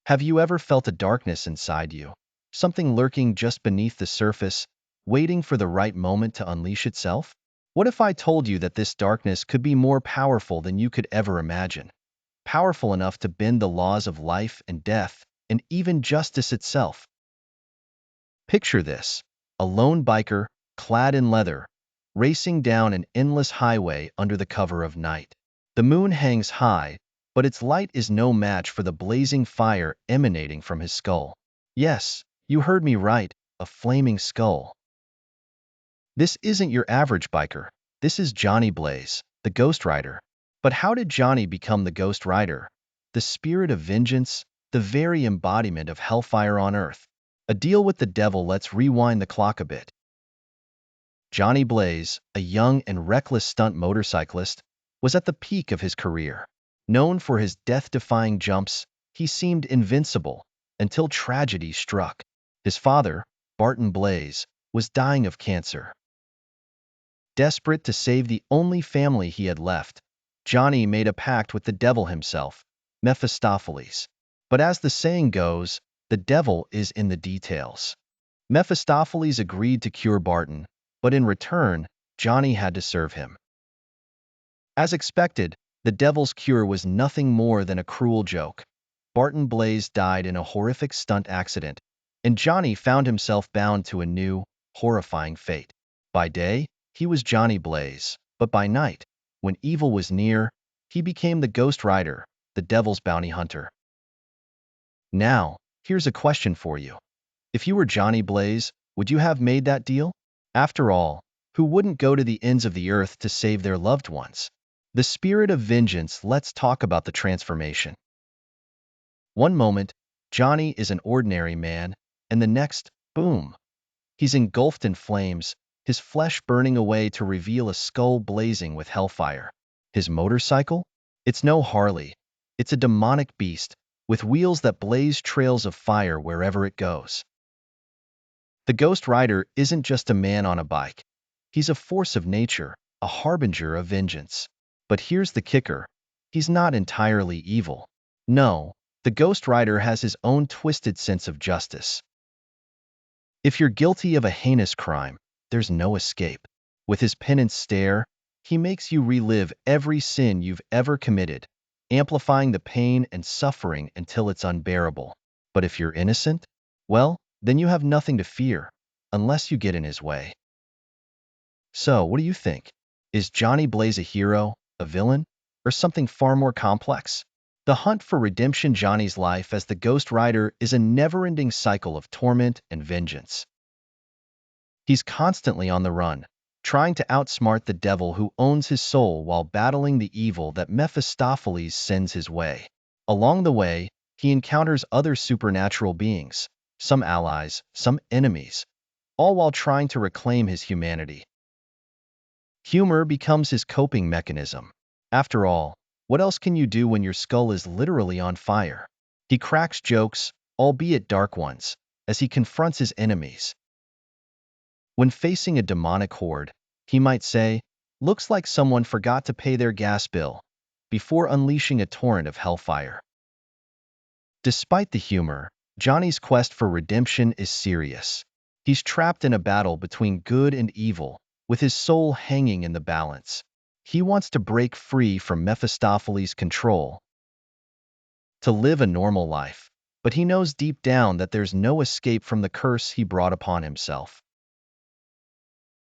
Have you ever felt a darkness inside you? Something lurking just beneath the surface, waiting for the right moment to unleash itself? What if I told you that this darkness could be more powerful than you could ever imagine? Powerful enough to bend the laws of life and death, and even justice itself. Picture this: a lone biker, clad in leather, racing down an endless highway under the cover of night. The moon hangs high, but its light is no match for the blazing fire emanating from his skull. Yes, you heard me right, a flaming skull. This isn't your average biker. This is Johnny Blaze, the Ghost Rider. But how did Johnny become the Ghost Rider? The spirit of vengeance, the very embodiment of hellfire on earth. A deal with the devil. Let's rewind the clock a bit. Johnny Blaze, a young and reckless stunt motorcyclist, was at the peak of his career. Known for his death-defying jumps, he seemed invincible until tragedy struck. His father, Barton Blaze, was dying of cancer. Desperate to save the only family he had left, Johnny made a pact with the devil himself, Mephistopheles. But as the saying goes, the devil is in the details. Mephistopheles agreed to cure Barton, but in return, Johnny had to serve him. As expected, the devil's cure was nothing more than a cruel joke. Barton Blaze died in a horrific stunt accident, and Johnny found himself bound to a new, horrifying fate. By day, he was Johnny Blaze, but by night, when evil was near, he became the Ghost Rider, the devil's bounty hunter. Now, here's a question for you. If you were Johnny Blaze, would you have made that deal? After all, who wouldn't go to the ends of the earth to save their loved ones? The spirit of vengeance. Let's talk about the transformation. One moment, Johnny is an ordinary man, and the next, boom, he's engulfed in flames, his flesh burning away to reveal a skull blazing with hellfire. His motorcycle? It's no Harley. It's a demonic beast, with wheels that blaze trails of fire wherever it goes. The Ghost Rider isn't just a man on a bike. He's a force of nature, a harbinger of vengeance. But here's the kicker. He's not entirely evil. No, the Ghost Rider has his own twisted sense of justice. If you're guilty of a heinous crime, there's no escape. With his penance stare, he makes you relive every sin you've ever committed, amplifying the pain and suffering until it's unbearable. But if you're innocent, well, then you have nothing to fear, unless you get in his way. So, what do you think? Is Johnny Blaze a hero, a villain, or something far more complex? The hunt for redemption. Johnny's life as the Ghost Rider is a never-ending cycle of torment and vengeance. He's constantly on the run, trying to outsmart the devil who owns his soul while battling the evil that Mephistopheles sends his way. Along the way, he encounters other supernatural beings, some allies, some enemies, all while trying to reclaim his humanity. Humor becomes his coping mechanism. After all, what else can you do when your skull is literally on fire? He cracks jokes, albeit dark ones, as he confronts his enemies. When facing a demonic horde, he might say, "Looks like someone forgot to pay their gas bill," before unleashing a torrent of hellfire. Despite the humor, Johnny's quest for redemption is serious. He's trapped in a battle between good and evil, with his soul hanging in the balance. He wants to break free from Mephistopheles' control, to live a normal life, but he knows deep down that there's no escape from the curse he brought upon himself.